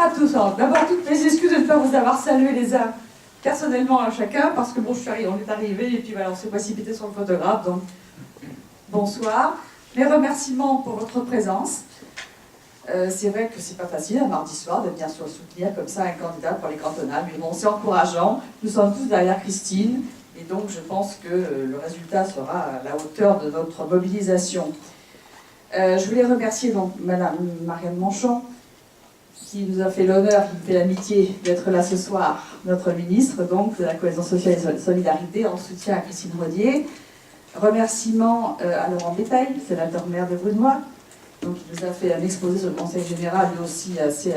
à tous. D'abord, toutes mes excuses de ne pas vous avoir salué les uns personnellement à chacun, parce que bon, on est arrivé et puis voilà, on s'est précipité sur le photographe, donc bonsoir. Mes remerciements pour votre présence. C'est vrai que c'est pas facile un mardi soir de venir soutenir comme ça un candidat pour les cantonales, mais bon, c'est encourageant. Nous sommes tous derrière Christine, et donc je pense que le résultat sera à la hauteur de notre mobilisation. Je voulais remercier donc Madame Marianne Manchon, qui nous a fait l'honneur, qui me fait l'amitié d'être là ce soir, notre ministre donc de la Cohésion sociale et solidarité, en soutien à Christine Rodier. Remerciements à Laurent Bétail, sénateur maire de Brunois, donc il nous a fait un exposé sur le Conseil général, lui aussi assez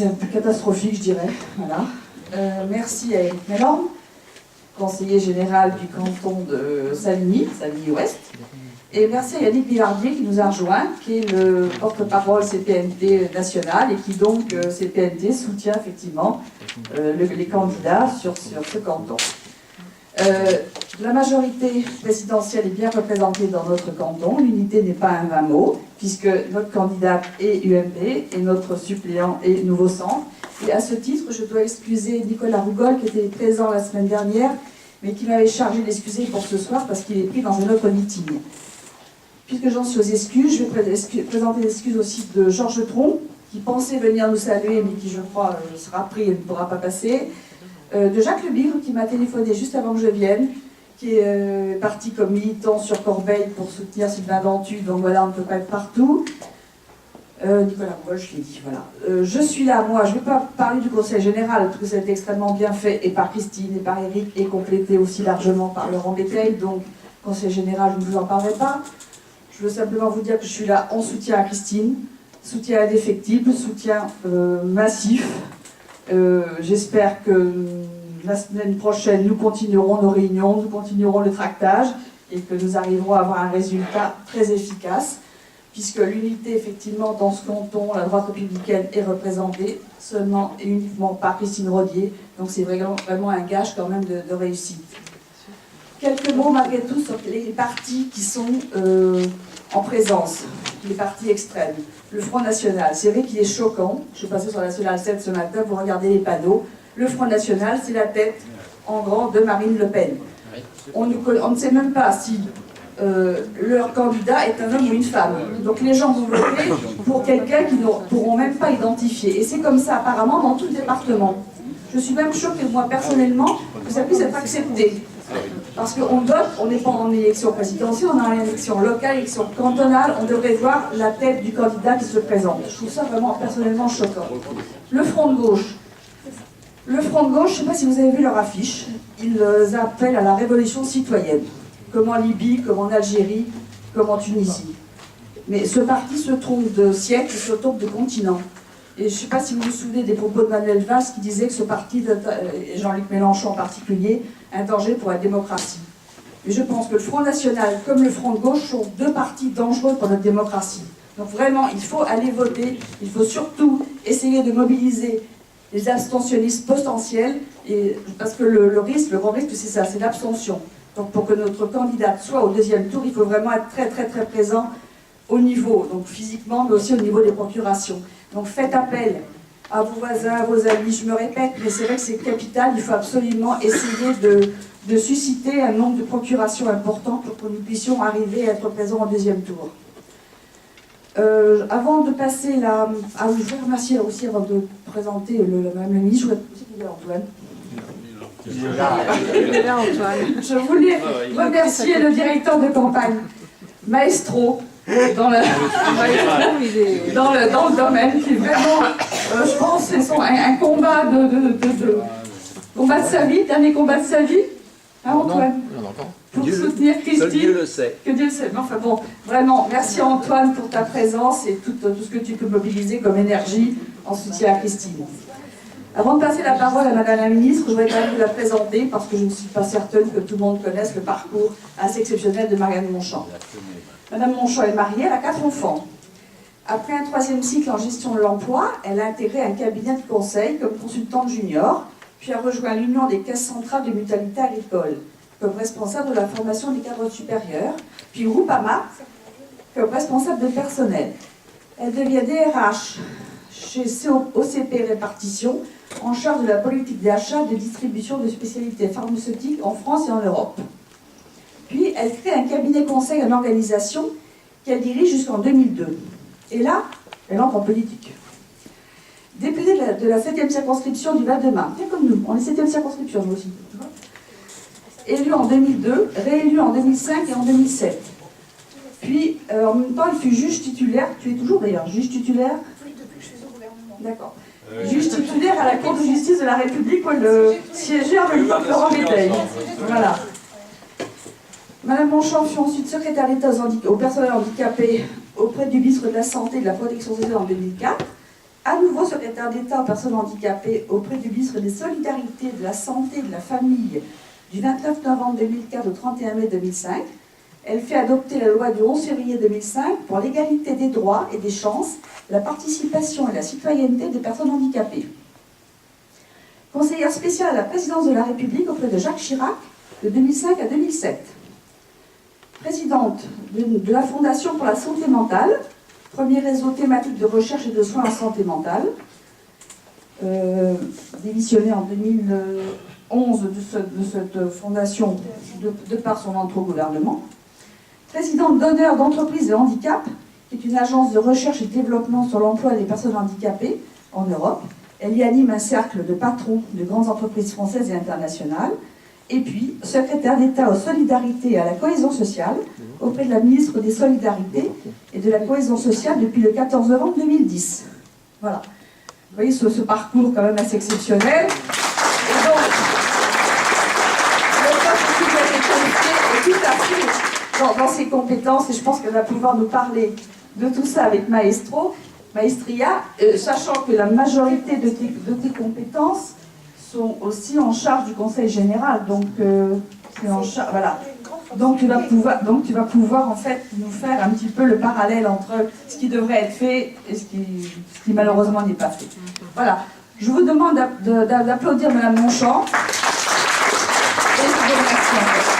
un peu catastrophique, je dirais. Voilà. Merci à Éric Mélorme, conseiller général du canton de Savigny-Ouest. Et merci à Yannick Billardier qui nous a rejoint, qui est le porte-parole CPNT national et qui donc, CPNT, soutient effectivement les candidats sur ce canton. La majorité présidentielle est bien représentée dans notre canton. L'unité n'est pas un vain mot, puisque notre candidate est UMP et notre suppléant est Nouveau Centre. Et à ce titre, je dois excuser Nicolas Rougol, qui était présent la semaine dernière, mais qui m'avait chargé d'excuser pour ce soir parce qu'il est pris dans un autre meeting. Puisque j'en suis aux excuses, je vais présenter les excuses aussi de Georges Tron, qui pensait venir nous saluer, mais qui, je crois, sera pris et ne pourra pas passer. De Jacques Lebigre, qui m'a téléphoné juste avant que je vienne, qui est parti comme militant sur Corbeil pour soutenir Sylvain Dentu, donc voilà, on ne peut pas être partout. Nicolas Rougol, je l'ai dit, voilà. Je suis là, moi, je ne vais pas parler du Conseil général, parce que ça a été extrêmement bien fait, et par Christine, et par Éric, et complété aussi largement par Laurent Béteil, donc Conseil général, je ne vous en parlerai pas. Je veux simplement vous dire que je suis là en soutien à Christine, soutien indéfectible, soutien massif. J'espère que la semaine prochaine, nous continuerons nos réunions, nous continuerons le tractage et que nous arriverons à avoir un résultat très efficace, puisque l'unité, effectivement, dans ce canton, la droite républicaine est représentée seulement et uniquement par Christine Rodier. Donc c'est vraiment un gage quand même de réussite. Quelques mots malgré tout sur les partis qui sont en présence, les partis extrêmes. Le Front National, c'est vrai qu'il est choquant. Je suis passée sur National 7 ce matin, vous regardez les panneaux. Le Front National, c'est la tête en grand de Marine Le Pen. On ne sait même pas si leur candidat est un homme ou une femme. Donc les gens vont voter pour quelqu'un qu'ils ne pourront même pas identifier. Et c'est comme ça apparemment dans tout le département. Je suis même choquée, moi personnellement, que ça puisse être accepté. Parce qu'on vote, on n'est pas en élection présidentielle, on est en élection locale, élection cantonale, on devrait voir la tête du candidat qui se présente. Je trouve ça vraiment personnellement choquant. Le Front de gauche. Le Front de gauche, je ne sais pas si vous avez vu leur affiche, ils appellent à la révolution citoyenne. Comme en Libye, comme en Algérie, comme en Tunisie. Mais ce parti se trompe de siècle, il se trompe de continent. Et je ne sais pas si vous vous souvenez des propos de Manuel Valls qui disait que ce parti, et Jean-Luc Mélenchon en particulier, est un danger pour la démocratie. Mais je pense que le Front National, comme le Front de gauche, sont deux partis dangereux pour notre démocratie. Donc vraiment, il faut aller voter, il faut surtout essayer de mobiliser les abstentionnistes potentiels, parce que le grand risque, c'est ça, c'est l'abstention. Donc pour que notre candidate soit au deuxième tour, il faut vraiment être très très très présent au niveau, donc physiquement, mais aussi au niveau des procurations. Donc faites appel à vos voisins, à vos amis, je me répète, mais c'est vrai que c'est capital, il faut absolument essayer de susciter un nombre de procurations important pour que nous puissions arriver à être présents au deuxième tour. Avant de passer là, je voudrais remercier aussi avant de présenter Madame le ministre, je voudrais aussi Antoine. Je voulais remercier le directeur de campagne, Maestro, dans le domaine, qui est vraiment, je pense, c'est un combat combat de sa vie, dernier combat de sa vie, hein, Antoine, pour soutenir Christine. Que Dieu le sait. Que Dieu le sait. Mais enfin bon, vraiment, merci Antoine pour ta présence et tout ce que tu peux mobiliser comme énergie en soutien à Christine. Avant de passer la parole à Madame la Ministre, je voudrais quand même vous la présenter parce que je ne suis pas certaine que tout le monde connaisse le parcours assez exceptionnel de Marianne Manchon. Madame Manchon est mariée, elle a 4 enfants. Après un 3e cycle en gestion de l'emploi, elle a intégré un cabinet de conseil comme consultante junior, puis a rejoint l'Union des caisses centrales de mutualité agricole comme responsable de la formation des cadres supérieurs, puis Groupama comme responsable de personnel. Elle devient DRH chez OCP Répartition, en charge de la politique d'achat et de distribution de spécialités pharmaceutiques en France et en Europe. Puis, elle crée un cabinet conseil en organisation qu'elle dirige jusqu'en 2002. Et là, elle entre en politique. Députée de la 7e circonscription du Val-de-Marne, bien comme nous, on est 7e circonscription, nous aussi. Élue en 2002, réélue en 2005 et en 2007. Puis, en même temps, elle fut juge titulaire, tu es toujours d'ailleurs, juge titulaire. Oui, depuis que je suis au gouvernement. D'accord. Juge titulaire à la Cour de justice de la République, où elle siégeait en même temps que Laurent Béteille. Voilà. Madame Monchamp fut ensuite secrétaire d'État aux personnes handicapées auprès du ministre de la Santé et de la Protection sociale en 2004. À nouveau secrétaire d'État aux personnes handicapées auprès du ministre des Solidarités, de la Santé et de la Famille du 29 novembre 2004 au 31 mai 2005. Elle fait adopter la loi du 11 février 2005 pour l'égalité des droits et des chances, la participation et la citoyenneté des personnes handicapées. Conseillère spéciale à la présidence de la République auprès de Jacques Chirac de 2005 à 2007. Présidente de la Fondation pour la santé mentale, premier réseau thématique de recherche et de soins en santé mentale, démissionnée en 2011 de cette fondation de par son entrée au gouvernement. Présidente d'honneur d'entreprise de handicap, qui est une agence de recherche et de développement sur l'emploi des personnes handicapées en Europe. Elle y anime un cercle de patrons de grandes entreprises françaises et internationales. Et puis, secrétaire d'État aux solidarités et à la cohésion sociale, auprès de la ministre des Solidarités et de la cohésion sociale depuis le 14 novembre 2010. Voilà. Vous voyez ce parcours quand même assez exceptionnel. Et donc, le poste qui a été confié est tout à fait dans ses compétences, et je pense qu'elle va pouvoir nous parler de tout ça avec Maestria, sachant que la majorité de tes compétences sont aussi en charge du Conseil général, donc voilà. Donc tu vas pouvoir en fait nous faire un petit peu le parallèle entre ce qui devrait être fait et ce qui malheureusement n'est pas fait. Voilà. Je vous demande d'applaudir Madame Monchamp et je vous remercie.